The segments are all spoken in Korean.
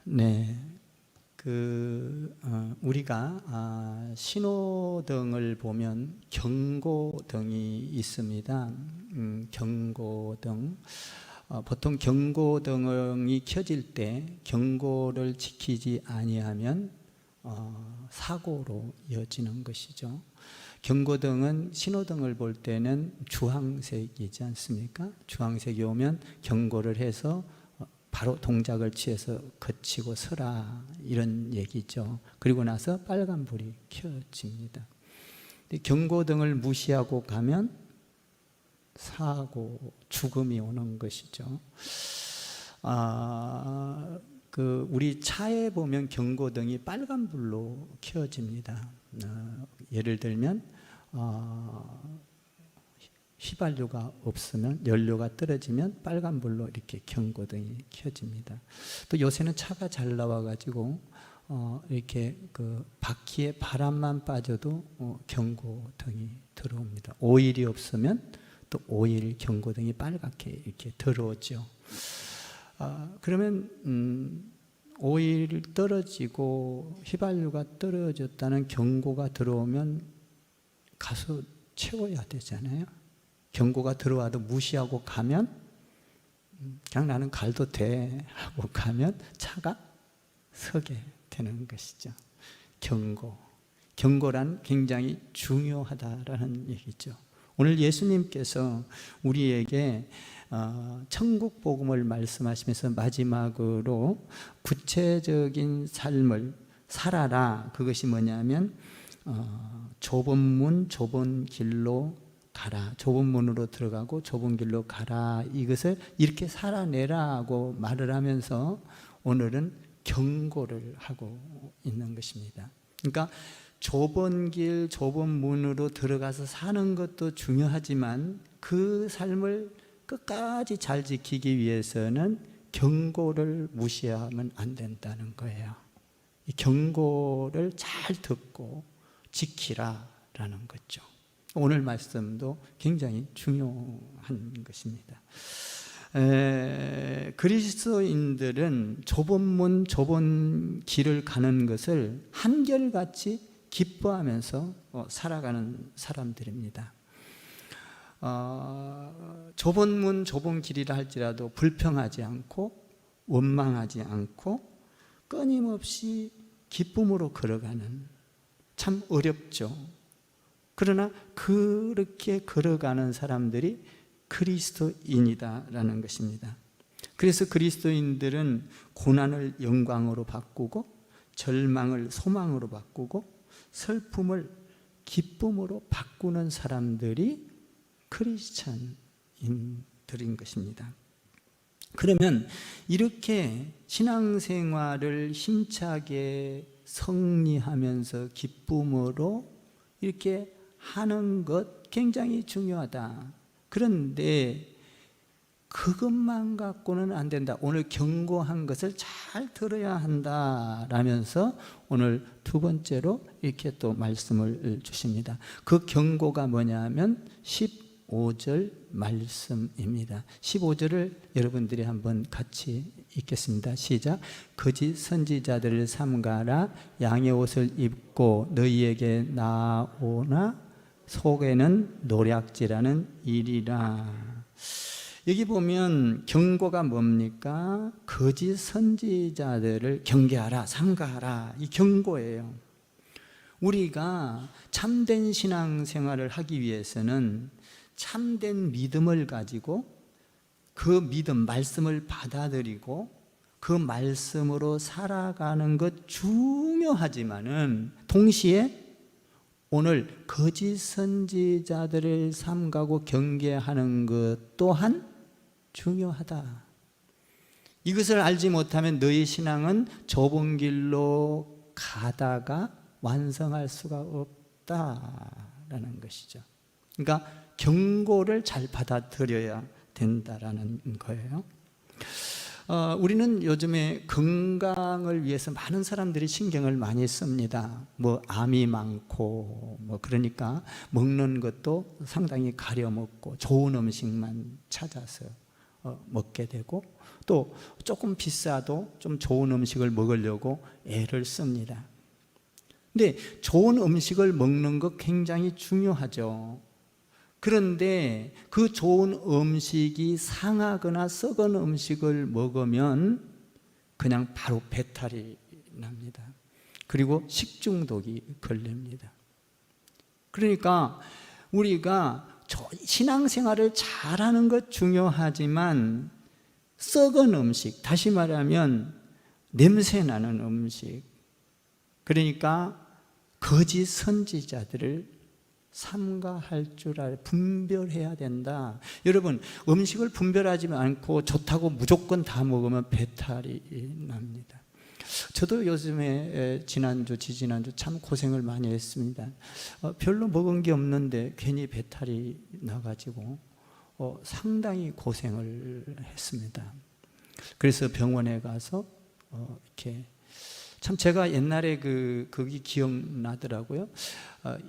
네, 우리가 신호등을 보면 경고등이 있습니다. 경고등. 보통 경고등이 켜질 때 경고를 지키지 아니하면 사고로 이어지는 것이죠. 경고등은 신호등을 볼 때는 주황색이지 않습니까? 주황색이 오면 경고를 해서 바로 동작을 취해서 거치고 서라, 이런 얘기죠. 그리고 나서 빨간불이 켜집니다. 경고등을 무시하고 가면 사고, 죽음이 오는 것이죠. 우리 차에 보면 경고등이 빨간불로 켜집니다. 예를 들면 휘발유가 없으면, 연료가 떨어지면 빨간불로 이렇게 경고등이 켜집니다. 또 요새는 차가 잘 나와가지고 이렇게 바퀴에 바람만 빠져도 경고등이 들어옵니다. 오일이 없으면 또 오일 경고등이 빨갛게 이렇게 들어오죠. 그러면 오일 떨어지고 휘발유가 떨어졌다는 경고가 들어오면 가서 채워야 되잖아요. 경고가 들어와도 무시하고 가면 그냥 나는 갈도 돼 하고 가면 차가 서게 되는 것이죠. 경고란 굉장히 중요하다라는 얘기죠. 오늘 예수님께서 우리에게 천국 복음을 말씀하시면서 마지막으로 구체적인 삶을 살아라. 그것이 뭐냐면 좁은 문 좁은 길로 가라. 좁은 문으로 들어가고 좁은 길로 가라. 이것을 이렇게 살아내라고 말을 하면서 오늘은 경고를 하고 있는 것입니다. 그러니까 좁은 길, 좁은 문으로 들어가서 사는 것도 중요하지만 그 삶을 끝까지 잘 지키기 위해서는 경고를 무시하면 안 된다는 거예요. 이 경고를 잘 듣고 지키라라는 거죠. 오늘 말씀도 굉장히 중요한 것입니다. 그리스도인들은 좁은 문, 좁은 길을 가는 것을 한결같이 기뻐하면서 살아가는 사람들입니다. 좁은 문, 좁은 길이라 할지라도 불평하지 않고 원망하지 않고 끊임없이 기쁨으로 걸어가는, 참 어렵죠. 그러나 그렇게 걸어가는 사람들이 그리스도인이다라는 것입니다. 그래서 그리스도인들은 고난을 영광으로 바꾸고 절망을 소망으로 바꾸고 슬픔을 기쁨으로 바꾸는 사람들이 크리스찬인들인 것입니다. 그러면 이렇게 신앙생활을 힘차게 성리하면서 기쁨으로 이렇게 하는 것 굉장히 중요하다. 그런데 그것만 갖고는 안 된다. 오늘 경고한 것을 잘 들어야 한다라면서 오늘 두 번째로 이렇게 또 말씀을 주십니다. 그 경고가 뭐냐면 15절 말씀입니다. 15절을 여러분들이 한번 같이 읽겠습니다. 시작. 거짓 선지자들을 삼가라. 양의 옷을 입고 너희에게 나오나 속에는 노략질하는 일이라. 여기 보면 경고가 뭡니까? 거짓 선지자들을 경계하라, 삼가하라. 이 경고예요. 우리가 참된 신앙생활을 하기 위해서는 참된 믿음을 가지고 그 믿음, 말씀을 받아들이고 그 말씀으로 살아가는 것 중요하지만은 동시에 오늘 거짓 선지자들을 삼가고 경계하는 것 또한 중요하다. 이것을 알지 못하면 너희 신앙은 좁은 길로 가다가 완성할 수가 없다라는 것이죠. 그러니까 경고를 잘 받아들여야 된다라는 거예요. 우리는 요즘에 건강을 위해서 많은 사람들이 신경을 많이 씁니다. 암이 많고 그러니까 먹는 것도 상당히 가려 먹고 좋은 음식만 찾아서 먹게 되고, 또 조금 비싸도 좀 좋은 음식을 먹으려고 애를 씁니다. 근데 좋은 음식을 먹는 것 굉장히 중요하죠. 그런데 그 좋은 음식이 상하거나 썩은 음식을 먹으면 그냥 바로 배탈이 납니다. 그리고 식중독이 걸립니다. 그러니까 우리가 신앙생활을 잘하는 것 중요하지만 썩은 음식, 다시 말하면 냄새나는 음식, 그러니까 거짓 선지자들을 삼가할 줄 알아야, 분별해야 된다. 여러분, 음식을 분별하지 않고 좋다고 무조건 다 먹으면 배탈이 납니다. 저도 요즘에 지난주, 지지난주 참 고생을 많이 했습니다. 별로 먹은 게 없는데 괜히 배탈이 나가지고 상당히 고생을 했습니다. 그래서 병원에 가서 이렇게, 참 제가 옛날에 그게 기억나더라고요.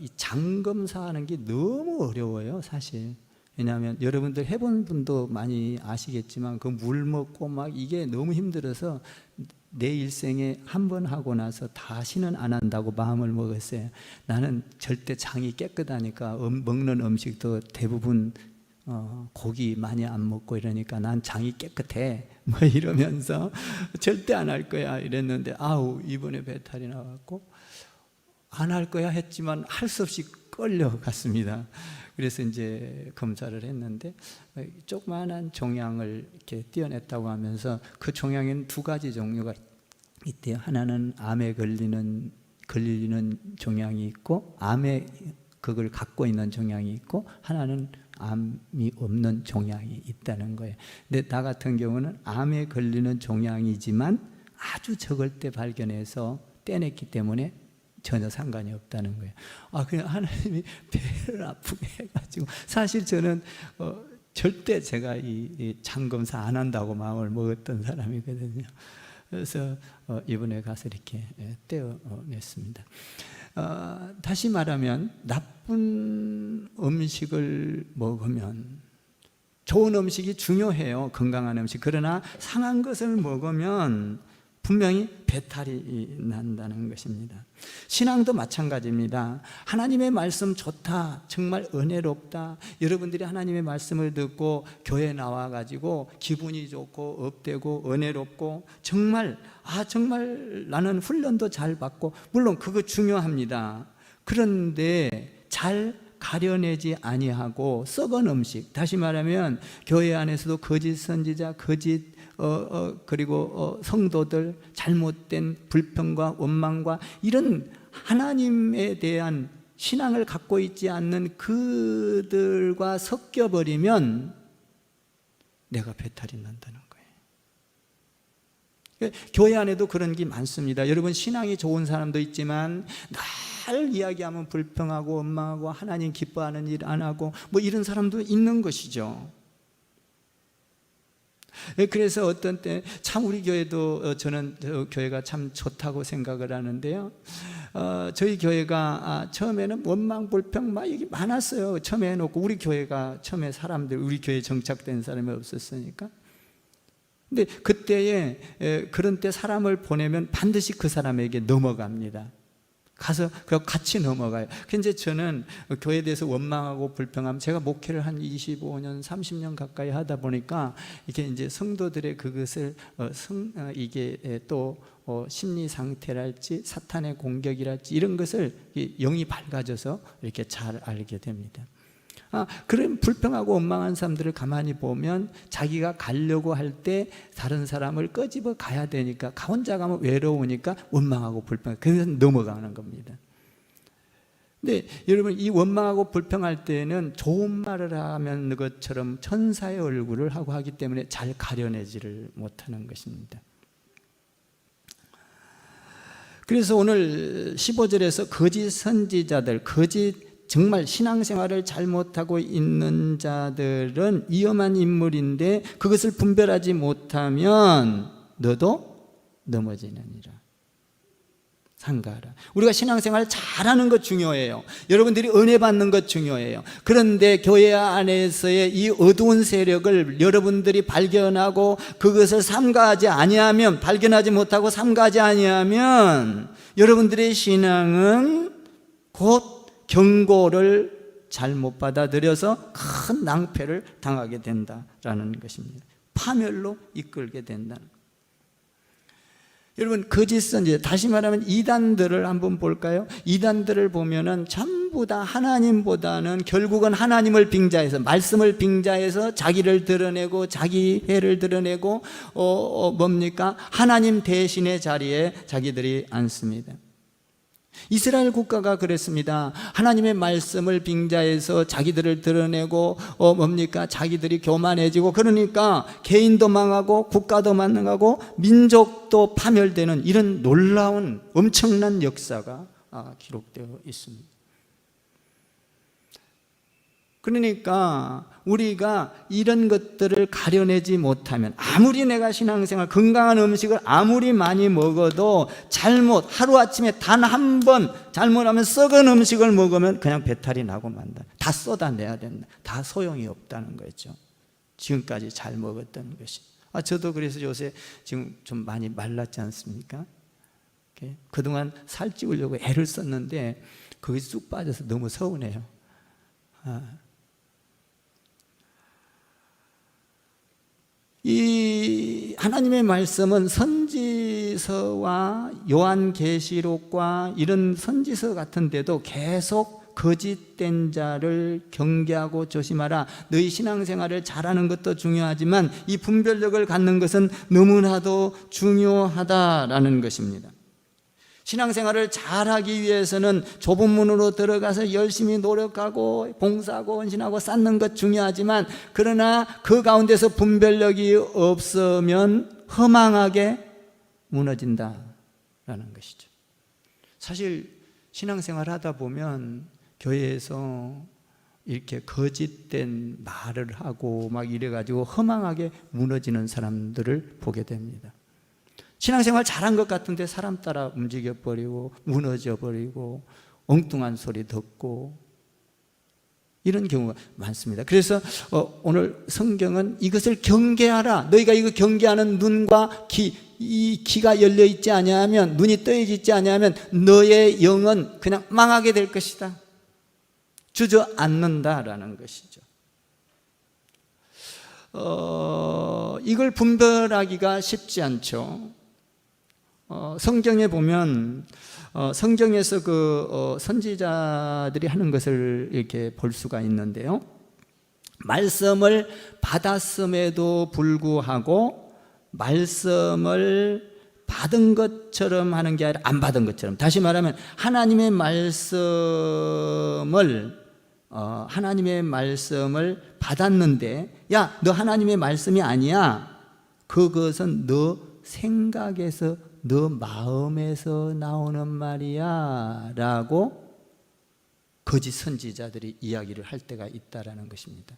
이 장 검사하는 게 너무 어려워요, 사실. 왜냐하면 여러분들 해본 분도 많이 아시겠지만 그 물 먹고 막 이게 너무 힘들어서 내 일생에 한 번 하고 나서 다시는 안 한다고 마음을 먹었어요. 나는 절대 장이 깨끗하니까 먹는 음식도 대부분 고기 많이 안 먹고 이러니까 난 장이 깨끗해 뭐 이러면서 절대 안 할 거야 이랬는데, 아우 이번에 배탈이 나왔고 안 할 거야 했지만 할 수 없이 끌려갔습니다. 그래서 이제 검사를 했는데 조그마한 종양을 이렇게 떼어냈다고 하면서 그 종양에는 두 가지 종류가 있대요. 하나는 암에 걸리는 종양이 있고, 암에 그걸 갖고 있는 종양이 있고, 하나는 암이 없는 종양이 있다는 거예요. 근데 나 같은 경우는 암에 걸리는 종양이지만 아주 적을 때 발견해서 떼냈기 때문에 전혀 상관이 없다는 거예요. 그냥 하나님이 배를 아프게 해가지고, 사실 저는 절대 제가 이 장검사 안 한다고 마음을 먹었던 사람이거든요. 그래서 이번에 가서 이렇게 떼어냈습니다. 다시 말하면 나쁜 음식을 먹으면, 좋은 음식이 중요해요, 건강한 음식. 그러나 상한 것을 먹으면 분명히 배탈이 난다는 것입니다. 신앙도 마찬가지입니다. 하나님의 말씀 좋다, 정말 은혜롭다. 여러분들이 하나님의 말씀을 듣고 교회 나와가지고 기분이 좋고 업되고 은혜롭고, 정말 정말 나는 훈련도 잘 받고, 물론 그거 중요합니다. 그런데 잘 가려내지 아니하고 썩은 음식, 다시 말하면 교회 안에서도 거짓 선지자, 거짓 그리고 성도들, 잘못된 불평과 원망과 이런 하나님에 대한 신앙을 갖고 있지 않는 그들과 섞여버리면 내가 배탈이 난다는 거예요. 교회 안에도 그런 게 많습니다. 여러분, 신앙이 좋은 사람도 있지만 날 이야기하면 불평하고 원망하고 하나님 기뻐하는 일 안 하고 뭐 이런 사람도 있는 것이죠. 그래서 어떤 때 참 우리 교회도 저는 교회가 참 좋다고 생각을 하는데요. 저희 교회가 처음에는 원망 불평 막 이게 많았어요. 처음에 해놓고, 우리 교회가 처음에 사람들, 우리 교회에 정착된 사람이 없었으니까. 근데 그때에 그런 때 사람을 보내면 반드시 그 사람에게 넘어갑니다. 가서 같이 넘어가요. 근데 저는 교회에 대해서 원망하고 불평하면, 제가 목회를 한 25년, 30년 가까이 하다 보니까 이게 이제 성도들의 그것을 이게 또 심리 상태랄지 사탄의 공격이랄지 이런 것을 영이 밝아져서 이렇게 잘 알게 됩니다. 그런 불평하고 원망한 사람들을 가만히 보면 자기가 가려고 할 때 다른 사람을 끄집어 가야 되니까, 혼자 가면 외로우니까 원망하고 불평하고, 그래서 넘어가는 겁니다. 근데 여러분, 이 원망하고 불평할 때는 좋은 말을 하면 것처럼 천사의 얼굴을 하고 하기 때문에 잘 가려내지를 못하는 것입니다. 그래서 오늘 15절에서 거짓 선지자들, 정말 신앙생활을 잘못하고 있는 자들은 위험한 인물인데 그것을 분별하지 못하면 너도 넘어지느니라. 삼가하라. 우리가 신앙생활 잘하는 것 중요해요. 여러분들이 은혜 받는 것 중요해요. 그런데 교회 안에서의 이 어두운 세력을 여러분들이 발견하고 그것을 삼가하지 아니하면, 발견하지 못하고 삼가하지 아니하면 여러분들의 신앙은 곧 경고를 잘못 받아들여서 큰 낭패를 당하게 된다라는 것입니다. 파멸로 이끌게 된다는 것. 여러분, 거짓 선지자, 다시 말하면 이단들을 한번 볼까요? 이단들을 보면은 전부 다 하나님보다는 결국은 하나님을 빙자해서, 말씀을 빙자해서 자기를 드러내고 자기 회를 드러내고 하나님 대신의 자리에 자기들이 앉습니다. 이스라엘 국가가 그랬습니다. 하나님의 말씀을 빙자해서 자기들을 드러내고 자기들이 교만해지고, 그러니까 개인도 망하고 국가도 망하고 민족도 파멸되는 이런 놀라운 엄청난 역사가 기록되어 있습니다. 그러니까 우리가 이런 것들을 가려내지 못하면, 아무리 내가 신앙생활 건강한 음식을 아무리 많이 먹어도 잘못, 하루아침에 단 한 번 잘못하면 썩은 음식을 먹으면 그냥 배탈이 나고 만다. 다 쏟아내야 된다. 다 소용이 없다는 거죠. 지금까지 잘 먹었던 것이. 저도 그래서 요새 지금 좀 많이 말랐지 않습니까? 그동안 살찌우려고 애를 썼는데 거기 쑥 빠져서 너무 서운해요. 이 하나님의 말씀은 선지서와 요한계시록과 이런 선지서 같은 데도 계속 거짓된 자를 경계하고 조심하라. 너희 신앙생활을 잘하는 것도 중요하지만 이 분별력을 갖는 것은 너무나도 중요하다라는 것입니다. 신앙생활을 잘하기 위해서는 좁은 문으로 들어가서 열심히 노력하고 봉사하고 헌신하고 쌓는 것 중요하지만, 그러나 그 가운데서 분별력이 없으면 허망하게 무너진다라는 것이죠. 사실 신앙생활 하다 보면 교회에서 이렇게 거짓된 말을 하고 막 이래가지고 허망하게 무너지는 사람들을 보게 됩니다. 신앙생활 잘한 것 같은데 사람 따라 움직여버리고 무너져버리고 엉뚱한 소리 듣고 이런 경우가 많습니다. 그래서 오늘 성경은 이것을 경계하라. 너희가 이거 경계하는 눈과 이 귀가 열려있지 아니하면, 눈이 떠있지 아니하면 너의 영은 그냥 망하게 될 것이다. 주저앉는다라는 것이죠. 이걸 분별하기가 쉽지 않죠. 성경에 보면 성경에서 선지자들이 하는 것을 이렇게 볼 수가 있는데요. 말씀을 받았음에도 불구하고 말씀을 받은 것처럼 하는 게 아니라 안 받은 것처럼, 다시 말하면 하나님의 말씀을 받았는데, 야, 너 하나님의 말씀이 아니야. 그것은 너 생각에서, 너 마음에서 나오는 말이야 라고 거짓 선지자들이 이야기를 할 때가 있다라는 것입니다.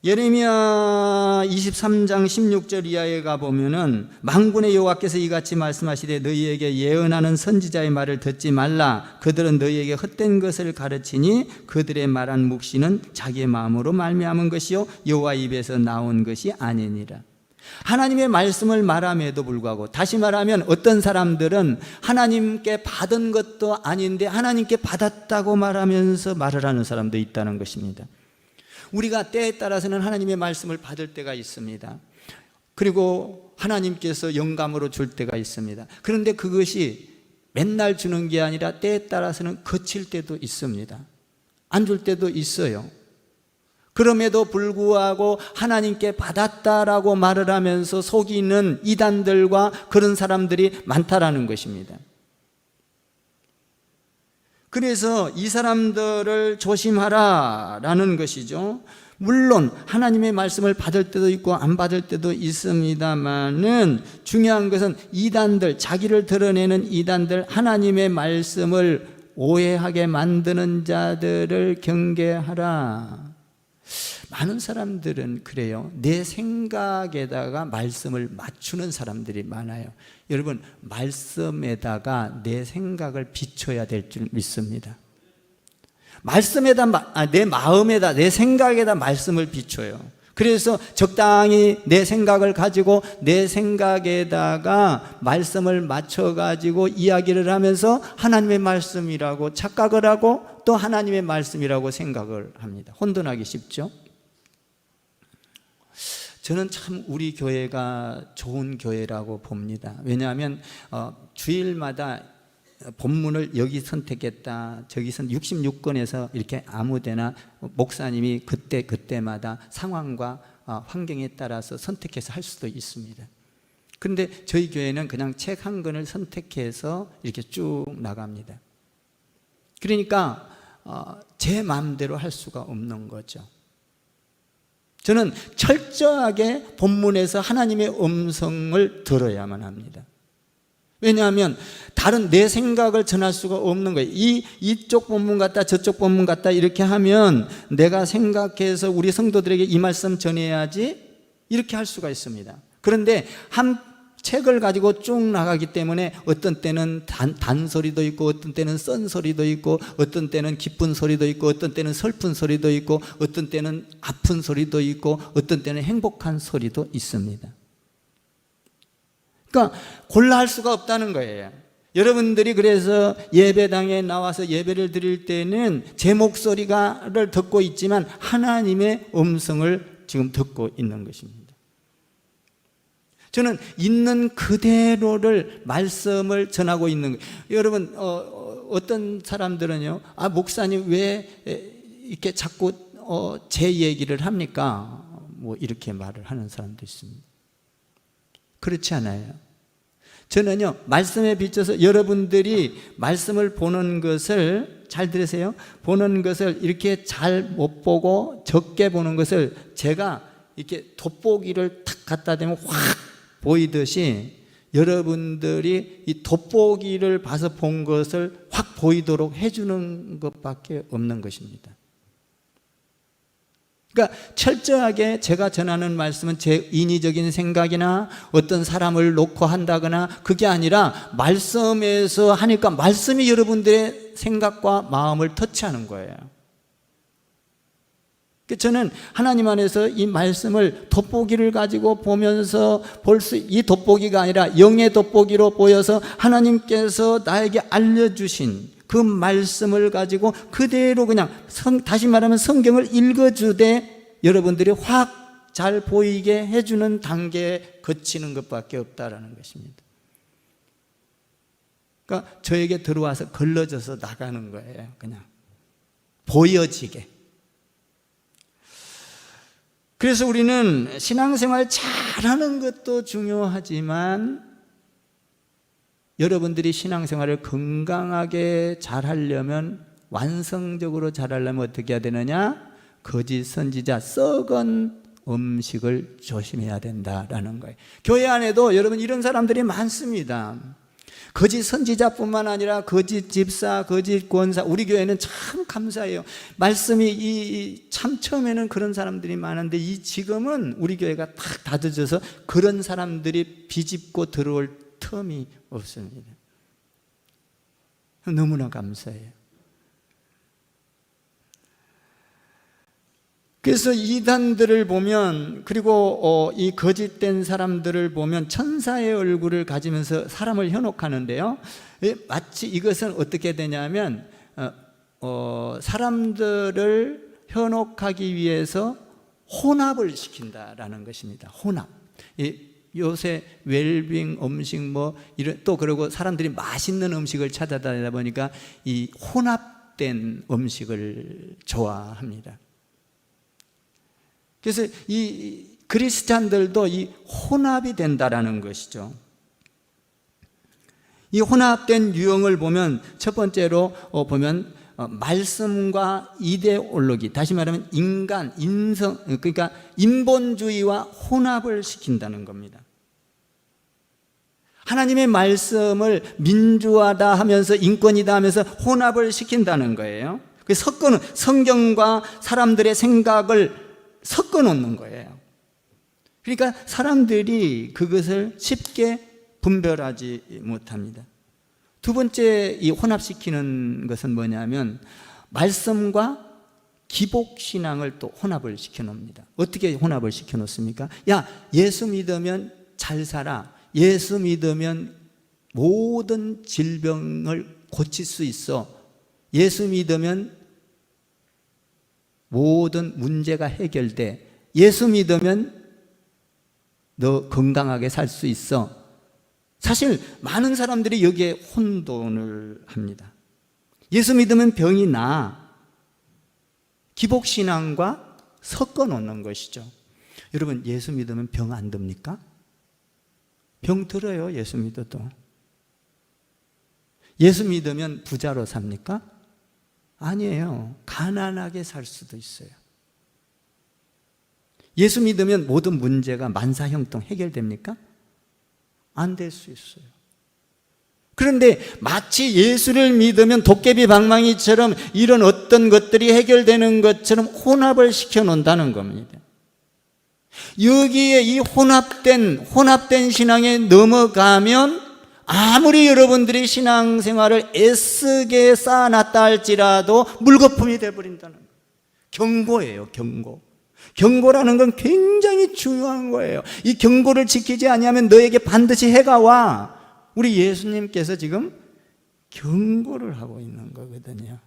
예레미야 23장 16절 이하에 가보면은 만군의 여호와께서 이같이 말씀하시되 너희에게 예언하는 선지자의 말을 듣지 말라. 그들은 너희에게 헛된 것을 가르치니 그들의 말한 묵시는 자기의 마음으로 말미암은 것이요 여호와 입에서 나온 것이 아니니라. 하나님의 말씀을 말함에도 불구하고, 다시 말하면 어떤 사람들은 하나님께 받은 것도 아닌데 하나님께 받았다고 말하면서 말을 하는 사람도 있다는 것입니다. 우리가 때에 따라서는 하나님의 말씀을 받을 때가 있습니다. 그리고 하나님께서 영감으로 줄 때가 있습니다. 그런데 그것이 맨날 주는 게 아니라 때에 따라서는 거칠 때도 있습니다. 안 줄 때도 있어요. 그럼에도 불구하고 하나님께 받았다라고 말을 하면서 속이는 이단들과 그런 사람들이 많다라는 것입니다. 그래서 이 사람들을 조심하라라는 것이죠. 물론 하나님의 말씀을 받을 때도 있고 안 받을 때도 있습니다만은 중요한 것은 이단들, 자기를 드러내는 이단들, 하나님의 말씀을 오해하게 만드는 자들을 경계하라. 많은 사람들은 그래요. 내 생각에다가 말씀을 맞추는 사람들이 많아요. 여러분, 말씀에다가 내 생각을 비춰야 될 줄 믿습니다. 말씀에다, 내 마음에다, 내 생각에다 말씀을 비춰요. 그래서 적당히 내 생각을 가지고 내 생각에다가 말씀을 맞춰가지고 이야기를 하면서 하나님의 말씀이라고 착각을 하고 또 하나님의 말씀이라고 생각을 합니다. 혼돈하기 쉽죠? 저는 참 우리 교회가 좋은 교회라고 봅니다. 왜냐하면 주일마다 본문을 여기 선택했다, 저기서 66권에서 이렇게 아무데나 목사님이 그때마다 상황과 환경에 따라서 선택해서 할 수도 있습니다. 그런데 저희 교회는 그냥 책 한 권을 선택해서 이렇게 쭉 나갑니다. 그러니까 제 마음대로 할 수가 없는 거죠. 저는 철저하게 본문에서 하나님의 음성을 들어야만 합니다. 왜냐하면 다른 내 생각을 전할 수가 없는 거예요. 이쪽 본문 같다 저쪽 본문 같다 이렇게 하면 내가 생각해서 우리 성도들에게 이 말씀 전해야지 이렇게 할 수가 있습니다. 그런데 한 책을 가지고 쭉 나가기 때문에 어떤 때는 단소리도 있고 어떤 때는 썬소리도 있고 어떤 때는 기쁜 소리도 있고 어떤 때는 슬픈 소리도 있고 어떤 때는 아픈 소리도 있고 어떤 때는 행복한 소리도 있습니다. 그러니까 골라 할 수가 없다는 거예요. 여러분들이 그래서 예배당에 나와서 예배를 드릴 때는 제 목소리를 듣고 있지만 하나님의 음성을 지금 듣고 있는 것입니다. 저는 있는 그대로를 말씀을 전하고 있는 거예요. 여러분 어떤 사람들은요, 목사님 왜 이렇게 자꾸 제 얘기를 합니까? 뭐 이렇게 말을 하는 사람도 있습니다. 그렇지 않아요. 저는요, 말씀에 비춰서 여러분들이 말씀을 보는 것을 잘 들으세요. 보는 것을 이렇게 잘 못 보고 적게 보는 것을 제가 이렇게 돋보기를 탁 갖다 대면 확 보이듯이 여러분들이 이 돋보기를 봐서 본 것을 확 보이도록 해주는 것밖에 없는 것입니다. 그러니까 철저하게 제가 전하는 말씀은 제 인위적인 생각이나 어떤 사람을 놓고 한다거나 그게 아니라 말씀에서 하니까 말씀이 여러분들의 생각과 마음을 터치하는 거예요. 저는 하나님 안에서 이 말씀을 돋보기를 가지고 보면서 이 돋보기가 아니라 영의 돋보기로 보여서 하나님께서 나에게 알려주신 그 말씀을 가지고 그대로 그냥 다시 말하면 성경을 읽어주되 여러분들이 확 잘 보이게 해주는 단계에 거치는 것밖에 없다라는 것입니다. 그러니까 저에게 들어와서 걸러져서 나가는 거예요. 그냥 보여지게. 그래서 우리는 신앙생활 잘하는 것도 중요하지만 여러분들이 신앙생활을 건강하게 잘하려면, 완성적으로 잘하려면 어떻게 해야 되느냐? 거짓 선지자, 썩은 음식을 조심해야 된다라는 거예요. 교회 안에도 여러분 이런 사람들이 많습니다. 거짓 선지자뿐만 아니라 거짓 집사, 거짓 권사. 우리 교회는 참 감사해요. 말씀이 참 처음에는 그런 사람들이 많은데 지금은 우리 교회가 탁 닫아져서 그런 사람들이 비집고 들어올 틈이 없습니다. 너무나 감사해요. 그래서 이단들을 보면, 그리고 이 거짓된 사람들을 보면 천사의 얼굴을 가지면서 사람을 현혹하는데요, 마치 이것은 어떻게 되냐면 사람들을 현혹하기 위해서 혼합을 시킨다라는 것입니다. 혼합. 요새 웰빙 음식 또 그러고 사람들이 맛있는 음식을 찾아다니다 보니까 이 혼합된 음식을 좋아합니다. 그래서 이 그리스찬들도 이 혼합이 된다라는 것이죠. 이 혼합된 유형을 보면 첫 번째로 보면 말씀과 이데올로기, 다시 말하면 그러니까 인본주의와 혼합을 시킨다는 겁니다. 하나님의 말씀을 민주화다 하면서 인권이다 하면서 혼합을 시킨다는 거예요. 그 섞어는 성경과 사람들의 생각을 섞어 놓는 거예요. 그러니까 사람들이 그것을 쉽게 분별하지 못합니다. 두 번째 이 혼합시키는 것은 뭐냐면 말씀과 기복신앙을 또 혼합을 시켜 놓습니다. 어떻게 혼합을 시켜 놓습니까? 야, 예수 믿으면 잘 살아. 예수 믿으면 모든 질병을 고칠 수 있어. 예수 믿으면 모든 문제가 해결돼. 예수 믿으면 너 건강하게 살 수 있어. 사실 많은 사람들이 여기에 혼돈을 합니다. 예수 믿으면 병이 나. 기복신앙과 섞어 놓는 것이죠. 여러분, 예수 믿으면 병 안 듭니까? 병 들어요, 예수 믿어도. 예수 믿으면 부자로 삽니까? 아니에요. 가난하게 살 수도 있어요. 예수 믿으면 모든 문제가 만사형통 해결됩니까? 안 될 수 있어요. 그런데 마치 예수를 믿으면 도깨비 방망이처럼 이런 어떤 것들이 해결되는 것처럼 혼합을 시켜 놓는다는 겁니다. 여기에 이 혼합된 신앙에 넘어가면 아무리 여러분들이 신앙생활을 애쓰게 쌓아놨다 할지라도 물거품이 되어버린다는 거예요. 경고예요, 경고. 경고라는 건 굉장히 중요한 거예요. 이 경고를 지키지 아니하면 너에게 반드시 해가 와. 우리 예수님께서 지금 경고를 하고 있는 거거든요.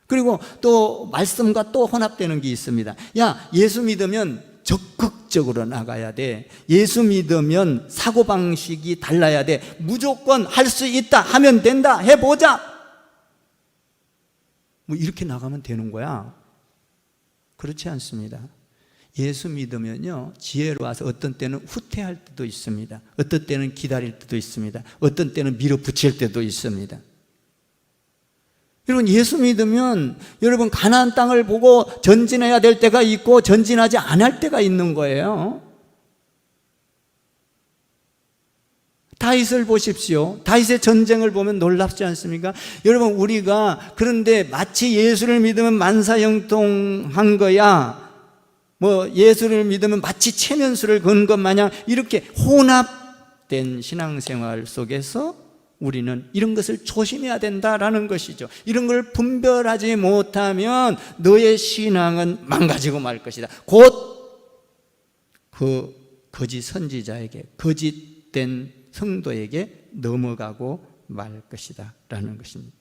그리고 또 말씀과 또 혼합되는 게 있습니다. 야, 예수 믿으면 적극적으로 나가야 돼. 예수 믿으면 사고방식이 달라야 돼. 무조건 할 수 있다, 하면 된다, 해보자. 뭐 이렇게 나가면 되는 거야? 그렇지 않습니다. 예수 믿으면요, 지혜로워서 어떤 때는 후퇴할 때도 있습니다. 어떤 때는 기다릴 때도 있습니다. 어떤 때는 밀어붙일 때도 있습니다. 여러분, 예수 믿으면 여러분 가나안 땅을 보고 전진해야 될 때가 있고 전진하지 않을 때가 있는 거예요. 다윗을 보십시오. 다윗의 전쟁을 보면 놀랍지 않습니까? 여러분, 우리가 그런데 마치 예수를 믿으면 만사형통한 거야, 뭐 예수를 믿으면 마치 체면수를 건 것 마냥 이렇게 혼합된 신앙생활 속에서 우리는 이런 것을 조심해야 된다라는 것이죠. 이런 걸 분별하지 못하면 너의 신앙은 망가지고 말 것이다. 곧 그 거짓 선지자에게, 거짓된 성도에게 넘어가고 말 것이다 라는 것입니다.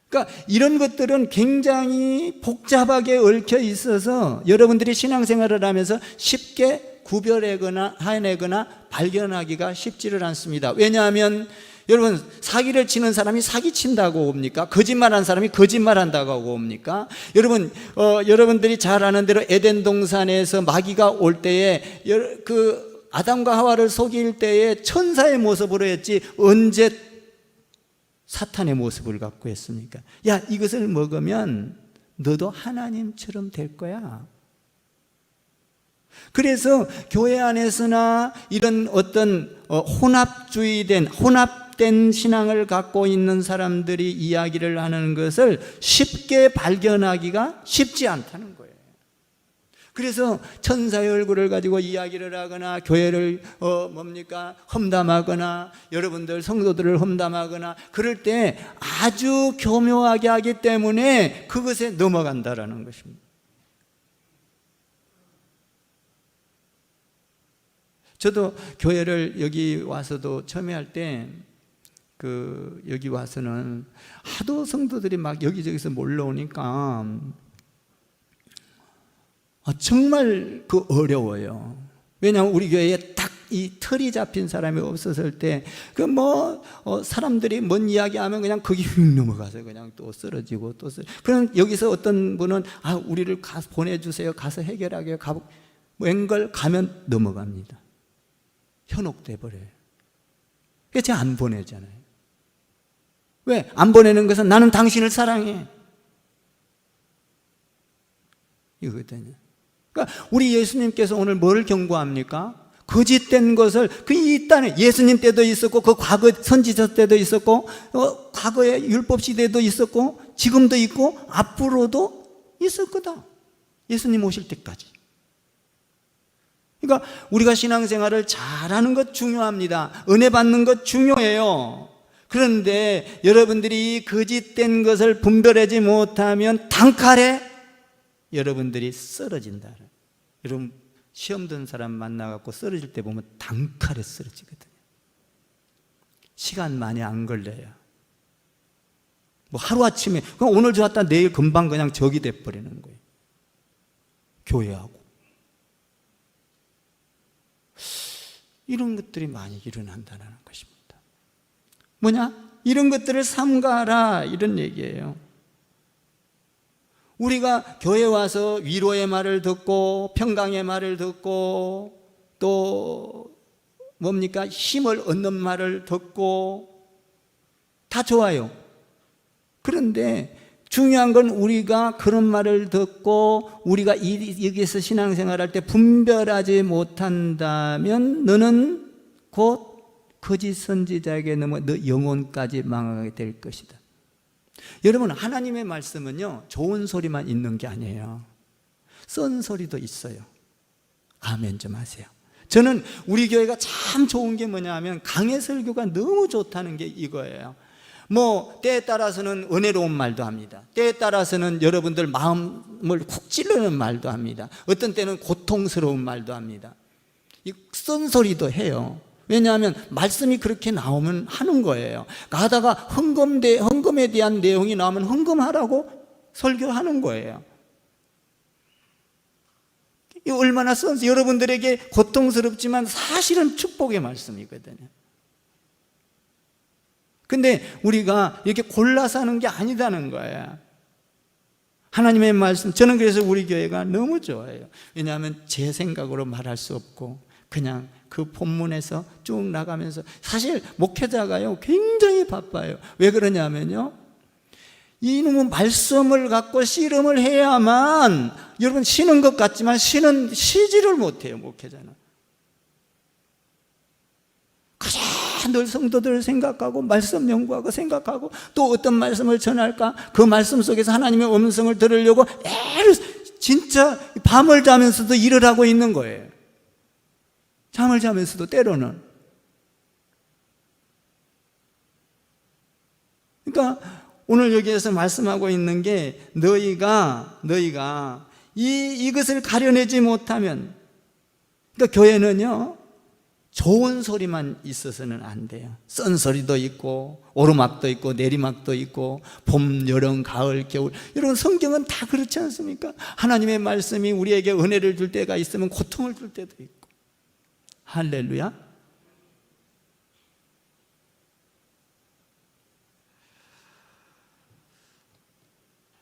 그러니까 이런 것들은 굉장히 복잡하게 얽혀 있어서 여러분들이 신앙생활을 하면서 쉽게 구별하거나 해내거나 발견하기가 쉽지를 않습니다. 왜냐하면 여러분, 사기를 치는 사람이 사기친다고 옵니까? 거짓말한 사람이 거짓말한다고 옵니까? 여러분, 여러분들이 잘 아는 대로 에덴 동산에서 마귀가 올 때에 그 아담과 하와를 속일 때에 천사의 모습으로 했지 언제 사탄의 모습을 갖고 했습니까? 야, 이것을 먹으면 너도 하나님처럼 될 거야. 그래서 교회 안에서나 이런 어떤 혼합된 신앙을 갖고 있는 사람들이 이야기를 하는 것을 쉽게 발견하기가 쉽지 않다는 거예요. 그래서 천사의 얼굴을 가지고 이야기를 하거나 교회를 험담하거나 여러분들 성도들을 험담하거나 그럴 때 아주 교묘하게 하기 때문에 그것에 넘어간다라는 것입니다. 저도 교회를 여기 와서도 처음에 할 때 여기 와서는 하도 성도들이 막 여기저기서 몰려오니까 정말 어려워요. 왜냐하면 우리 교회에 딱 이 틀이 잡힌 사람이 없었을 때 사람들이 뭔 이야기하면 그냥 거기 휙 넘어가서 그냥 또 쓰러지고 또 그럼 여기서 어떤 분은 우리를 가서 보내주세요, 가서 해결하게 웬걸 가면 넘어갑니다. 현혹돼 버려요. 그래서 제가 안 보내잖아요. 왜? 안 보내는 것은 나는 당신을 사랑해, 이거거든요. 그러니까 우리 예수님께서 오늘 뭘 경고합니까? 거짓된 것을 이 땅에 예수님 때도 있었고 그 과거 선지자 때도 있었고 과거의 율법 시대도 있었고 지금도 있고 앞으로도 있을 거다. 예수님 오실 때까지. 그러니까 우리가 신앙생활을 잘하는 것 중요합니다. 은혜 받는 것 중요해요. 그런데 여러분들이 거짓된 것을 분별하지 못하면 단칼에 여러분들이 쓰러진다. 여러분 시험 든 사람 만나갖고 쓰러질 때 보면 단칼에 쓰러지거든요. 시간 많이 안 걸려요. 뭐 하루아침에 그냥 오늘 좋았다 내일 금방 그냥 적이 돼버리는 거예요. 교회하고 이런 것들이 많이 일어난다는 것입니다. 뭐냐? 이런 것들을 삼가라 이런 얘기예요. 우리가 교회 와서 위로의 말을 듣고 평강의 말을 듣고 또 뭡니까? 힘을 얻는 말을 듣고 다 좋아요. 그런데 중요한 건 우리가 그런 말을 듣고 우리가 여기서 신앙생활할 때 분별하지 못한다면 너는 곧 거짓 선지자에게 넘어 너 영혼까지 망하게 될 것이다. 여러분 하나님의 말씀은요 좋은 소리만 있는 게 아니에요. 쓴 소리도 있어요. 아멘 좀 하세요. 저는 우리 교회가 참 좋은 게 뭐냐 하면 강해 설교가 너무 좋다는 게 이거예요. 뭐 때에 따라서는 은혜로운 말도 합니다. 때에 따라서는 여러분들 마음을 쿡 찌르는 말도 합니다. 어떤 때는 고통스러운 말도 합니다. 쓴소리도 해요. 왜냐하면 말씀이 그렇게 나오면 하는 거예요. 가다가 헌금에 대한 내용이 나오면 헌금하라고 설교하는 거예요. 얼마나 여러분들에게 고통스럽지만 사실은 축복의 말씀이거든요. 근데 우리가 이렇게 골라서 하는 게 아니다는 거예요. 하나님의 말씀, 저는 그래서 우리 교회가 너무 좋아요. 왜냐하면 제 생각으로 말할 수 없고 그냥 그 본문에서 쭉 나가면서 사실 목회자가요 굉장히 바빠요. 왜 그러냐면요 이놈의 말씀을 갖고 씨름을 해야만 여러분 쉬는 것 같지만 쉬지를 못해요. 목회자는 그저 늘 성도들을 생각하고 말씀 연구하고 생각하고 또 어떤 말씀을 전할까 그 말씀 속에서 하나님의 음성을 들으려고 애를 진짜 밤을 자면서도 일을 하고 있는 거예요. 잠을 자면서도 때로는. 그러니까 오늘 여기에서 말씀하고 있는 게 너희가 이것을 가려내지 못하면 그러니까 교회는요 좋은 소리만 있어서는 안 돼요. 쓴 소리도 있고 오르막도 있고 내리막도 있고 봄, 여름, 가을, 겨울 여러분 성경은 다 그렇지 않습니까? 하나님의 말씀이 우리에게 은혜를 줄 때가 있으면 고통을 줄 때도 있고 할렐루야.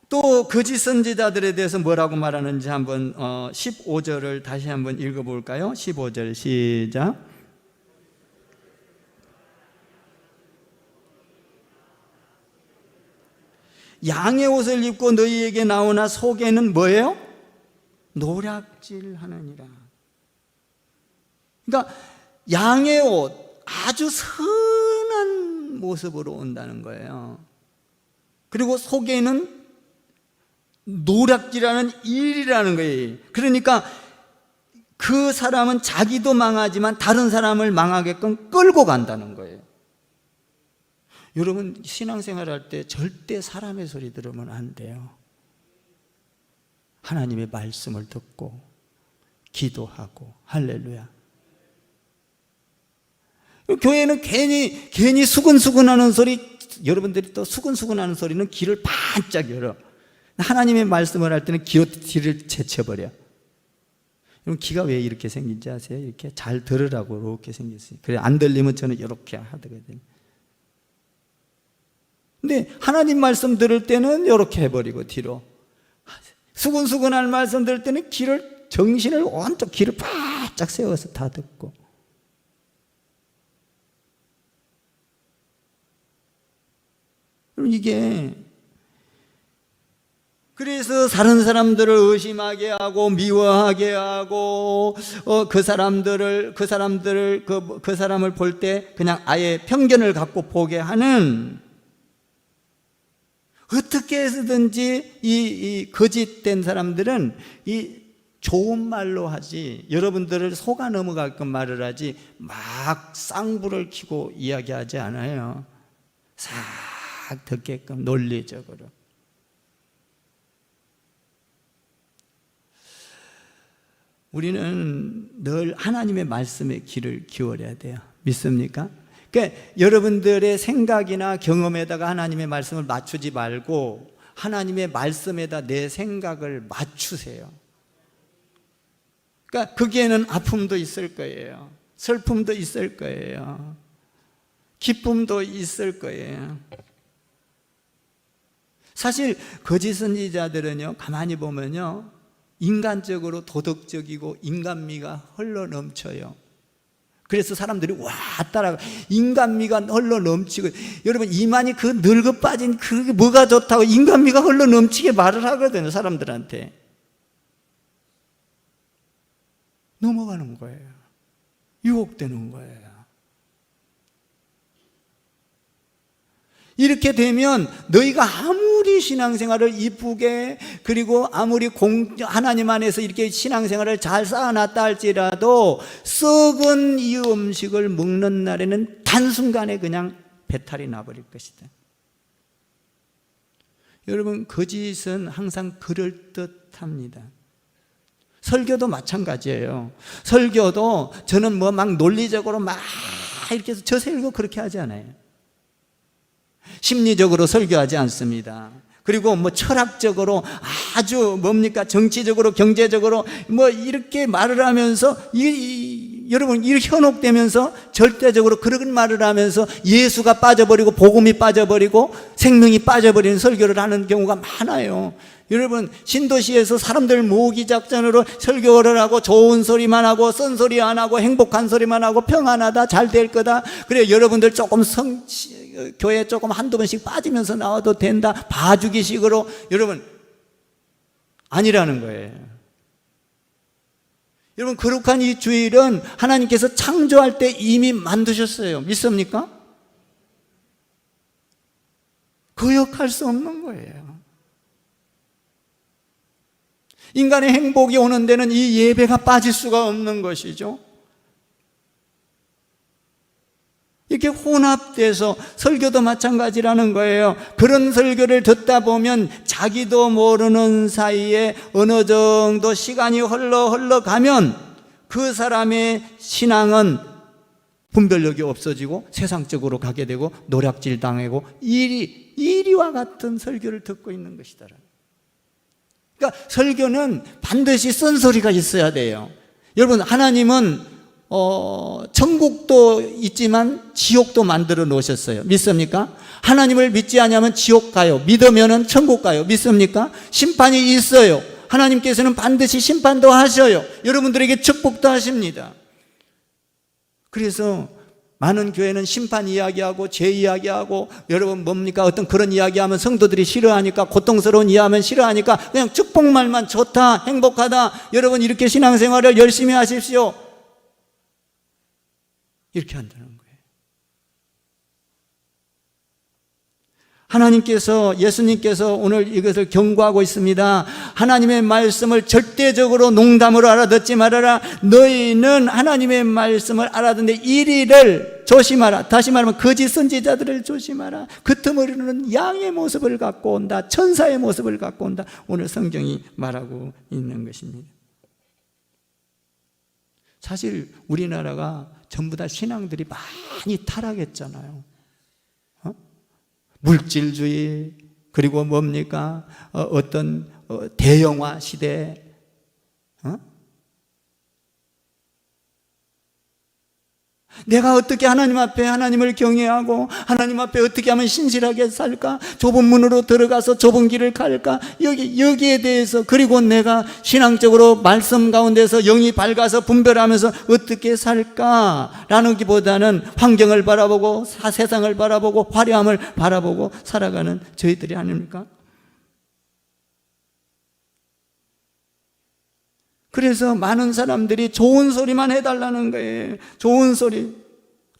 또 거짓 선지자들에 대해서 뭐라고 말하는지 한번 15절을 다시 한번 읽어볼까요? 15절 시작. 양의 옷을 입고 너희에게 나오나 속에는 뭐예요? 노략질 하느니라. 그러니까 양의 옷 아주 선한 모습으로 온다는 거예요. 그리고 속에는 노략질하는 일이라는 거예요. 그러니까 그 사람은 자기도 망하지만 다른 사람을 망하게끔 끌고 간다는 거예요. 여러분 신앙생활 할 때 절대 사람의 소리 들으면 안 돼요. 하나님의 말씀을 듣고 기도하고 할렐루야. 교회는 괜히 수근수근하는 소리, 여러분들이 또 수근수근하는 소리는 귀를 반짝 열어. 하나님의 말씀을 할 때는 귀를 제쳐버려. 여러분 귀가 왜 이렇게 생긴지 아세요? 이렇게 잘 들으라고 이렇게 생겼어요. 그래 안 들리면 저는 이렇게 하거든요. 근데 하나님 말씀 들을 때는 이렇게 해버리고 뒤로 수근수근한 말씀 들을 때는 정신을 온통 귀를 바짝 세워서 다 듣고 이게 그래서 다른 사람들을 의심하게 하고 미워하게 하고 그 사람을 볼 때 그냥 아예 편견을 갖고 보게 하는 어떻게 해서든지 이 거짓된 사람들은 이 좋은 말로 하지, 여러분들을 속아 넘어가끔 말을 하지 막 쌍불을 켜고 이야기하지 않아요. 싹 듣게끔 논리적으로. 우리는 늘 하나님의 말씀에 귀를 기울여야 돼요. 믿습니까? 그러니까 여러분들의 생각이나 경험에다가 하나님의 말씀을 맞추지 말고 하나님의 말씀에다 내 생각을 맞추세요. 그러니까 거기에는 아픔도 있을 거예요. 슬픔도 있을 거예요. 기쁨도 있을 거예요. 사실 거짓 선지자들은요, 가만히 보면요, 인간적으로 도덕적이고 인간미가 흘러 넘쳐요. 그래서 사람들이 와 따라가, 인간미가 흘러 넘치고, 여러분 이만희 그 늙어 빠진 그게 뭐가 좋다고 인간미가 흘러 넘치게 말을 하거든요. 사람들한테 넘어가는 거예요. 유혹되는 거예요. 이렇게 되면 너희가 아무리 신앙생활을 이쁘게, 그리고 아무리 하나님 안에서 이렇게 신앙생활을 잘 쌓아놨다 할지라도 썩은 이 음식을 먹는 날에는 단순간에 그냥 배탈이 나버릴 것이다. 여러분, 거짓은 항상 그럴듯합니다. 설교도 마찬가지예요. 설교도 저는 뭐 막 논리적으로 막 이렇게 해서 저 설교 그렇게 하지 않아요. 심리적으로 설교하지 않습니다. 그리고 뭐 철학적으로 아주 뭡니까, 정치적으로 경제적으로 뭐 이렇게 말을 하면서 여러분 이렇게 현혹되면서 절대적으로 그런 말을 하면서 예수가 빠져버리고 복음이 빠져버리고 생명이 빠져버리는 설교를 하는 경우가 많아요. 여러분, 신도시에서 사람들 모으기 작전으로 설교를 하고 좋은 소리만 하고 쓴소리 안 하고 행복한 소리만 하고 평안하다, 잘 될 거다, 그래 여러분들 조금 교회 조금 한두 번씩 빠지면서 나와도 된다, 봐주기식으로, 여러분 아니라는 거예요. 여러분, 거룩한 이 주일은 하나님께서 창조할 때 이미 만드셨어요. 믿습니까? 거역할 수 없는 거예요. 인간의 행복이 오는 데는 이 예배가 빠질 수가 없는 것이죠. 이렇게 혼합돼서, 설교도 마찬가지라는 거예요. 그런 설교를 듣다 보면 자기도 모르는 사이에 어느 정도 시간이 흘러가면 그 사람의 신앙은 분별력이 없어지고 세상적으로 가게 되고 노략질 당하고 이리와 같은 설교를 듣고 있는 것이다. 그러니까 설교는 반드시 쓴소리가 있어야 돼요. 여러분, 하나님은 천국도 있지만 지옥도 만들어 놓으셨어요. 믿습니까? 하나님을 믿지 않으면 지옥 가요. 믿으면 천국 가요. 믿습니까? 심판이 있어요. 하나님께서는 반드시 심판도 하셔요. 여러분들에게 축복도 하십니다. 그래서 많은 교회는 심판 이야기하고 죄 이야기하고, 여러분 뭡니까, 어떤 그런 이야기하면 성도들이 싫어하니까, 고통스러운 이야기하면 싫어하니까 그냥 축복말만, 좋다, 행복하다, 여러분 이렇게 신앙생활을 열심히 하십시오, 이렇게 한다는 거예요. 하나님께서, 예수님께서 오늘 이것을 경고하고 있습니다. 하나님의 말씀을 절대적으로 농담으로 알아듣지 말아라. 너희는 하나님의 말씀을 알아듣는데 이리를 조심하라. 다시 말하면 거짓 선지자들을 조심하라. 그 틈으로는 양의 모습을 갖고 온다, 천사의 모습을 갖고 온다. 오늘 성경이 말하고 있는 것입니다. 사실 우리나라가 전부 다 신앙들이 많이 타락했잖아요. 물질주의, 그리고 뭡니까, 어떤 대영화 시대, 내가 어떻게 하나님 앞에 하나님을 경외하고 하나님 앞에 어떻게 하면 신실하게 살까, 좁은 문으로 들어가서 좁은 길을 갈까, 여기에 대해서, 그리고 내가 신앙적으로 말씀 가운데서 영이 밝아서 분별하면서 어떻게 살까라는 것보다는 환경을 바라보고 세상을 바라보고 화려함을 바라보고 살아가는 저희들이 아닙니까? 그래서 많은 사람들이 좋은 소리만 해달라는 거예요. 좋은 소리.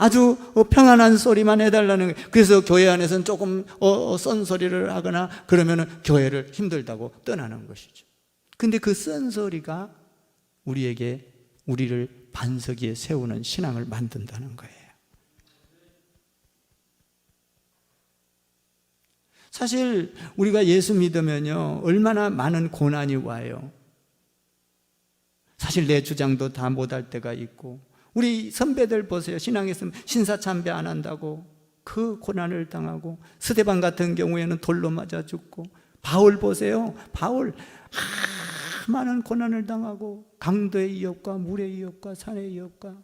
아주 평안한 소리만 해달라는 거예요. 그래서 교회 안에서는 조금 썬 소리를 하거나 그러면 교회를 힘들다고 떠나는 것이죠. 근데 그 썬 소리가 우리를 반석 위에 세우는 신앙을 만든다는 거예요. 사실 우리가 예수 믿으면요, 얼마나 많은 고난이 와요. 사실 내 주장도 다 못할 때가 있고, 우리 선배들 보세요. 신앙에서 신사참배 안 한다고 그 고난을 당하고, 스데반 같은 경우에는 돌로 맞아 죽고, 바울 보세요. 바울 많은 고난을 당하고, 강도의 위협과 물의 위협과 산의 위협과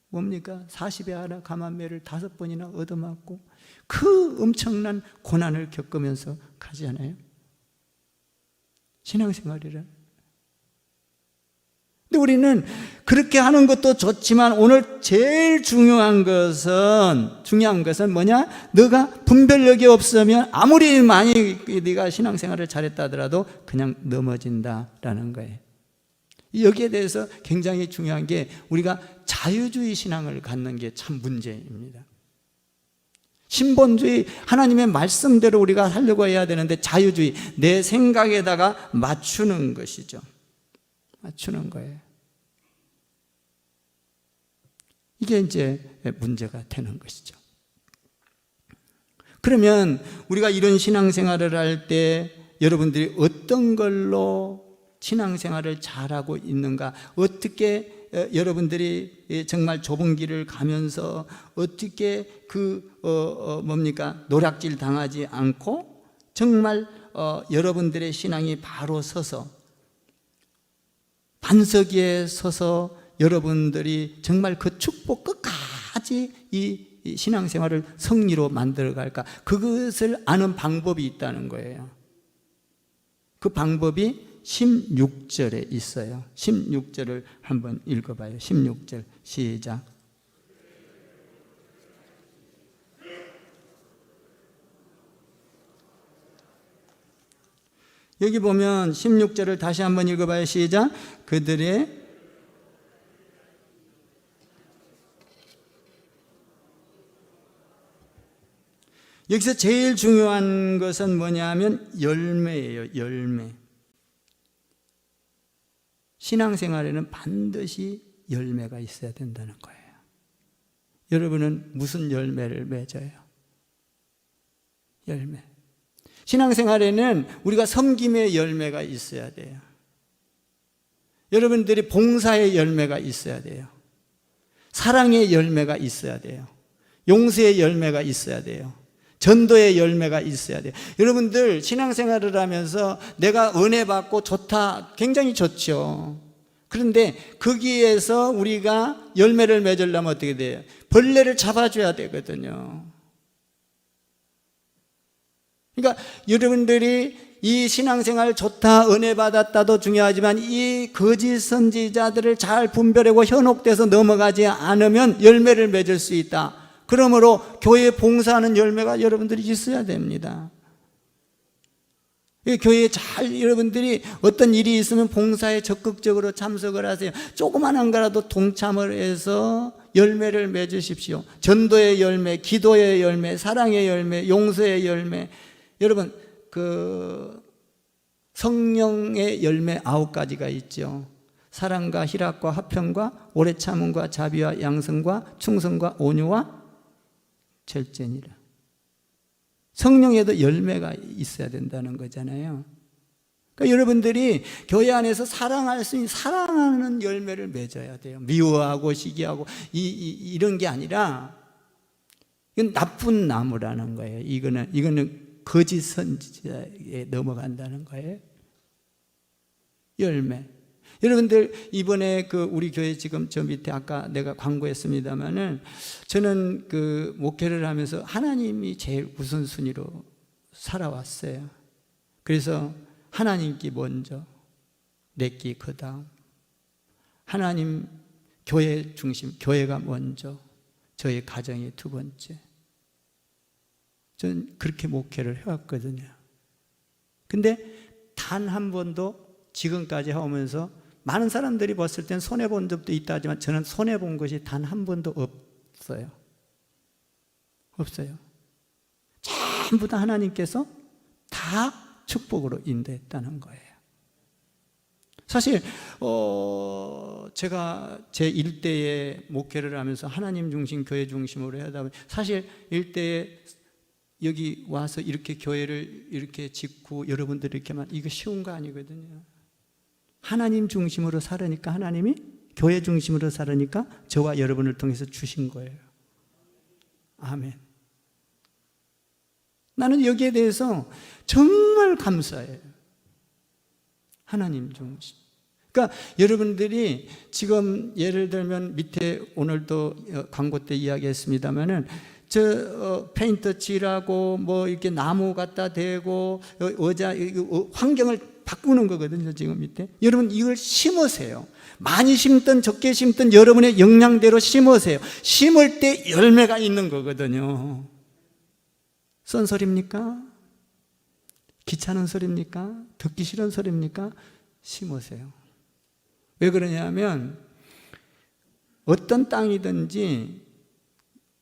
뭡니까? 40에 하나 감한매를 5번이나 얻어맞고 그 엄청난 고난을 겪으면서 가잖아요. 신앙생활이란. 근데 우리는 그렇게 하는 것도 좋지만 오늘 제일 중요한 것은 뭐냐? 너가 분별력이 없으면 아무리 많이 네가 신앙생활을 잘했다 하더라도 그냥 넘어진다라는 거예요. 여기에 대해서 굉장히 중요한 게 우리가 자유주의 신앙을 갖는 게 참 문제입니다. 신본주의, 하나님의 말씀대로 우리가 하려고 해야 되는데 자유주의, 내 생각에다가 맞추는 것이죠. 맞추는 거예요. 이게 이제 문제가 되는 것이죠. 그러면 우리가 이런 신앙생활을 할 때 여러분들이 어떤 걸로 신앙생활을 잘하고 있는가, 어떻게 여러분들이 정말 좁은 길을 가면서 어떻게 노략질 당하지 않고 정말 여러분들의 신앙이 바로 서서 반석 위에 서서 여러분들이 정말 그 축복 끝까지 이 신앙생활을 승리로 만들어갈까, 그것을 아는 방법이 있다는 거예요. 그 방법이 16절에 있어요. 16절을 한번 읽어봐요. 16절 시작. 여기 보면 16절을 다시 한번 읽어봐요. 시작. 그들의 여기서 제일 중요한 것은 뭐냐면 열매예요. 열매. 신앙생활에는 반드시 열매가 있어야 된다는 거예요. 여러분은 무슨 열매를 맺어요? 열매. 신앙생활에는 우리가 섬김의 열매가 있어야 돼요. 여러분들이 봉사의 열매가 있어야 돼요. 사랑의 열매가 있어야 돼요. 용서의 열매가 있어야 돼요. 전도의 열매가 있어야 돼요. 여러분들 신앙생활을 하면서 내가 은혜 받고 좋다, 굉장히 좋죠. 그런데 거기에서 우리가 열매를 맺으려면 어떻게 돼요? 벌레를 잡아줘야 되거든요. 그러니까 여러분들이 이 신앙생활 좋다, 은혜 받았다도 중요하지만 이 거짓 선지자들을 잘 분별하고 현혹돼서 넘어가지 않으면 열매를 맺을 수 있다. 그러므로 교회에 봉사하는 열매가 여러분들이 있어야 됩니다. 교회에 잘 여러분들이 어떤 일이 있으면 봉사에 적극적으로 참석을 하세요. 조그만한 거라도 동참을 해서 열매를 맺으십시오. 전도의 열매, 기도의 열매, 사랑의 열매, 용서의 열매. 여러분, 성령의 열매 9가지가 있죠. 사랑과 희락과 화평과 오래 참음과 자비와 양성과 충성과 온유와 절제니라. 성령에도 열매가 있어야 된다는 거잖아요. 그러니까 여러분들이 교회 안에서 사랑할 수 있는 사랑하는 열매를 맺어야 돼요. 미워하고 시기하고 이런 게 아니라 이건 나쁜 나무라는 거예요. 이거는 거짓 선지자에 넘어간다는 거예요. 열매. 여러분들 이번에 우리 교회 지금 저 밑에 아까 내가 광고했습니다마는 저는 목회를 하면서 하나님이 제일 우선순위로 살아왔어요. 그래서 하나님께 먼저, 내게 그 다음, 하나님 교회 중심, 교회가 먼저, 저의 가정이 두 번째. 저는 그렇게 목회를 해왔거든요. 근데 단 한 번도 지금까지 하면서 많은 사람들이 봤을 땐 손해본 적도 있다 하지만 저는 손해본 것이 단 한 번도 없어요. 없어요. 전부 다 하나님께서 다 축복으로 인도했다는 거예요. 사실 제가 제 일대에 목회를 하면서 하나님 중심, 교회 중심으로 하다 보니 사실 일대에 여기 와서 이렇게 교회를 이렇게 짓고 여러분들이 이렇게만, 이거 쉬운 거 아니거든요. 하나님 중심으로 살으니까, 하나님이 교회 중심으로 살으니까 저와 여러분을 통해서 주신 거예요. 아멘. 나는 여기에 대해서 정말 감사해요. 하나님 중심. 그러니까 여러분들이 지금 예를 들면 밑에 오늘도 광고 때 이야기했습니다마는 페인트 칠하고 뭐 이렇게 나무 갖다 대고 의자 환경을 바꾸는 거거든요. 지금 밑에 여러분 이걸 심으세요. 많이 심든 적게 심든 여러분의 역량대로 심으세요. 심을 때 열매가 있는 거거든요. 쏜소리입니까? 귀찮은 소리입니까? 듣기 싫은 소리입니까? 심으세요. 왜 그러냐면 어떤 땅이든지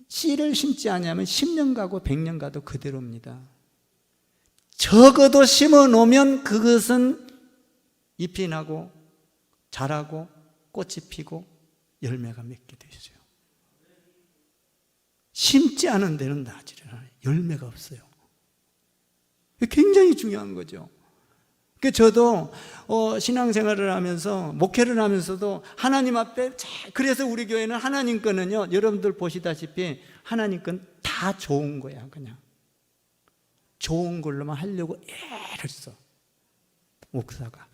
씨를 심지 않으면 10년 가고 100년 가도 그대로입니다. 적어도 심어 놓으면 그것은 잎이 나고 자라고 꽃이 피고 열매가 맺게 되죠. 심지 않은 데는 나지를 않아요. 열매가 없어요. 굉장히 중요한 거죠. 저도 신앙생활을 하면서 목회를 하면서도 하나님 앞에, 그래서 우리 교회는 하나님 거는요, 여러분들 보시다시피 하나님 건 다 좋은 거야. 그냥 좋은 걸로만 하려고 애를 써, 목사가.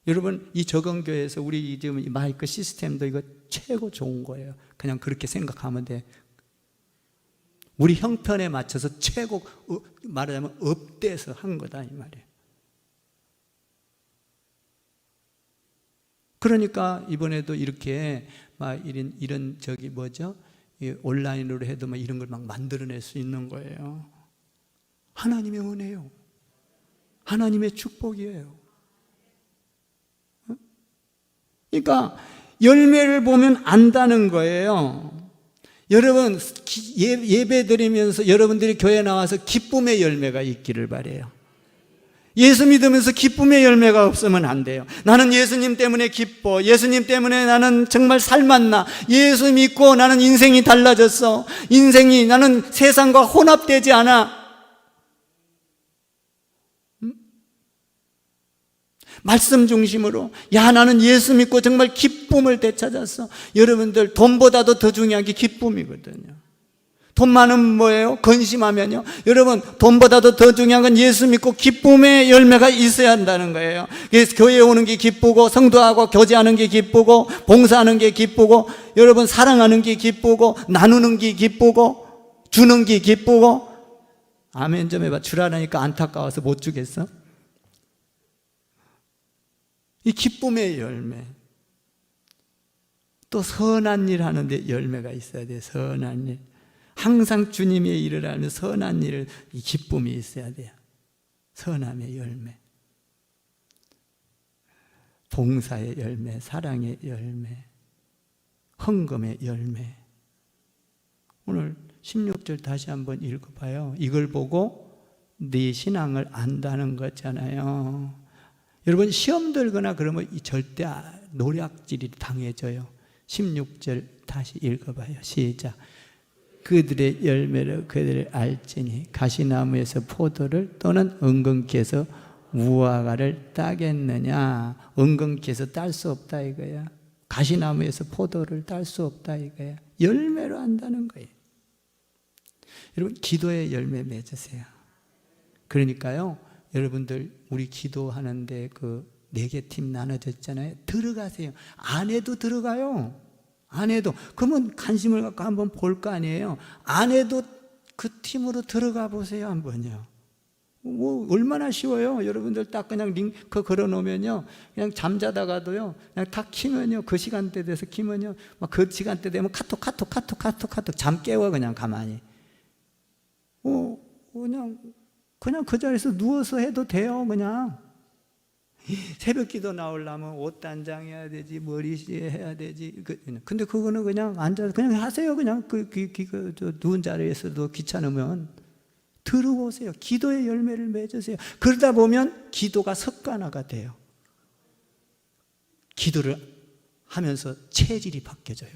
여러분 이 적응교회에서 우리 지금 이 마이크 시스템도 이거 최고 좋은 거예요. 그냥 그렇게 생각하면 돼. 우리 형편에 맞춰서 최고, 말하자면 업돼서 한 거다 이 말이에요. 그러니까 이번에도 이렇게 막 이런 저기 뭐죠? 온라인으로 해도 막 이런 걸 막 만들어낼 수 있는 거예요. 하나님의 은혜요. 하나님의 축복이에요. 그러니까 열매를 보면 안다는 거예요. 여러분 예배 드리면서 여러분들이 교회 나와서 기쁨의 열매가 있기를 바라요. 예수 믿으면서 기쁨의 열매가 없으면 안 돼요. 나는 예수님 때문에 기뻐, 예수님 때문에 나는 정말 살맛나, 예수 믿고 나는 인생이 달라졌어, 인생이, 나는 세상과 혼합되지 않아. 말씀 중심으로, 야 나는 예수 믿고 정말 기쁨을 되찾았어. 여러분들 돈보다도 더 중요한 게 기쁨이거든요. 돈 많으면 뭐예요? 건심하면요. 여러분 돈보다도 더 중요한 건 예수 믿고 기쁨의 열매가 있어야 한다는 거예요. 그래서 교회에 오는 게 기쁘고, 성도하고 교제하는 게 기쁘고, 봉사하는 게 기쁘고, 여러분 사랑하는 게 기쁘고, 나누는 게 기쁘고, 주는 게 기쁘고. 아멘 좀 해봐. 주라니까 안타까워서 못 주겠어? 이 기쁨의 열매. 또 선한 일 하는데 열매가 있어야 돼. 선한 일. 항상 주님의 일을 하면 선한 일을, 이 기쁨이 있어야 돼요. 선함의 열매, 봉사의 열매, 사랑의 열매, 헌금의 열매. 오늘 16절 다시 한번 읽어봐요. 이걸 보고 네 신앙을 안다는 거잖아요. 여러분 시험 들거나 그러면 절대 노략질이 당해져요. 16절 다시 읽어봐요. 시작. 그들의 열매를 그들을 알지니 가시나무에서 포도를 또는 은근키에서 무화과를 따겠느냐. 은근키에서 딸 수 없다 이거야. 가시나무에서 포도를 딸 수 없다 이거야. 열매로 한다는 거예요. 여러분 기도의 열매 맺으세요. 그러니까요 여러분들 우리 기도하는데 그 4개 팀 나눠졌잖아요. 들어가세요. 안 해도 들어가요. 안 해도. 그러면 관심을 갖고 한번 볼 거 아니에요. 안 해도 그 팀으로 들어가 보세요 한번요. 뭐 얼마나 쉬워요. 여러분들 딱 그냥 링크 걸어 놓으면요, 그냥 잠자다가도요 그냥 다 키면요, 그 시간대 돼서 키면요 막 그 시간대 되면 카톡 잠 깨워 그냥 가만히. 그냥 그 자리에서 누워서 해도 돼요. 그냥 새벽 기도 나오려면 옷 단장해야 되지, 머리 해야 되지. 근데 그거는 그냥 앉아서 그냥 하세요. 그냥 누운 자리에서도 귀찮으면 들어오세요. 기도의 열매를 맺으세요. 그러다 보면 기도가 습관화가 돼요. 기도를 하면서 체질이 바뀌어져요.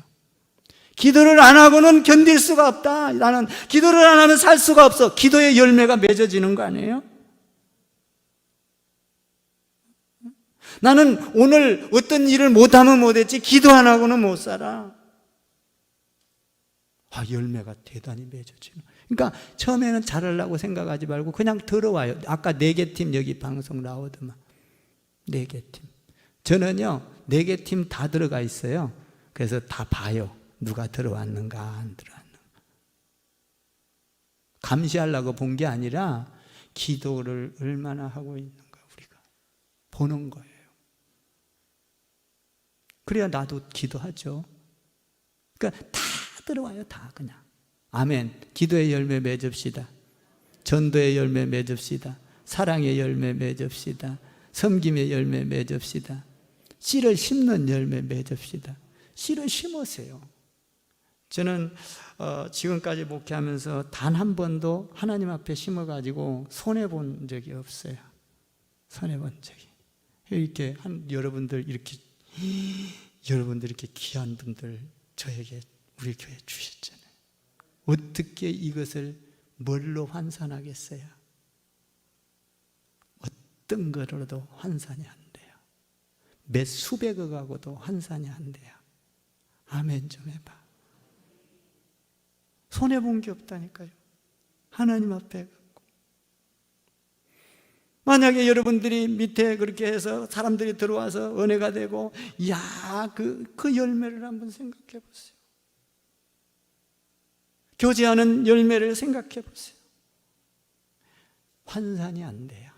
기도를 안 하고는 견딜 수가 없다. 나는 기도를 안 하면 살 수가 없어. 기도의 열매가 맺어지는 거 아니에요? 나는 오늘 어떤 일을 못하면 못했지 기도 안 하고는 못 살아. 열매가 대단히 맺어지는. 그러니까 처음에는 잘하려고 생각하지 말고 그냥 들어와요. 아까 4개 팀 여기 방송 나오더만. 4개 팀. 저는요 4개 팀 다 들어가 있어요. 그래서 다 봐요. 누가 들어왔는가 안 들어왔는가. 감시하려고 본 게 아니라 기도를 얼마나 하고 있는가 우리가 보는 거예요. 그래야 나도 기도하죠. 그러니까 다 들어와요. 다 그냥. 아멘. 기도의 열매 맺읍시다. 전도의 열매 맺읍시다. 사랑의 열매 맺읍시다. 섬김의 열매 맺읍시다. 씨를 심는 열매 맺읍시다. 씨를 심으세요. 저는 지금까지 목회하면서 단 한 번도 하나님 앞에 심어가지고 손해본 적이 없어요. 손해본 적이. 이렇게 여러분들 이렇게 귀한 분들 저에게 우리 교회 주셨잖아요. 어떻게 이것을 뭘로 환산하겠어요? 어떤 거로도 환산이 안 돼요. 몇 수백억하고도 환산이 안 돼요. 아멘 좀 해봐. 손해본 게 없다니까요. 하나님 앞에 갖고. 만약에 여러분들이 밑에 그렇게 해서 사람들이 들어와서 은혜가 되고, 그 열매를 한번 생각해 보세요. 교제하는 열매를 생각해 보세요. 환산이 안 돼요.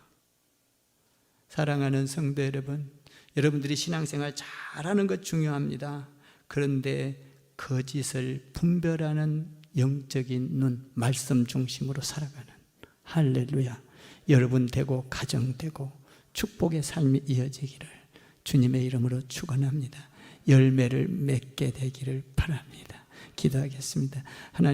사랑하는 성도 여러분, 여러분들이 신앙생활 잘하는 것 중요합니다. 그런데 거짓을 분별하는 영적인 눈, 말씀 중심으로 살아가는 할렐루야. 여러분 되고 가정 되고 축복의 삶이 이어지기를 주님의 이름으로 축원합니다. 열매를 맺게 되기를 바랍니다. 기도하겠습니다. 하나님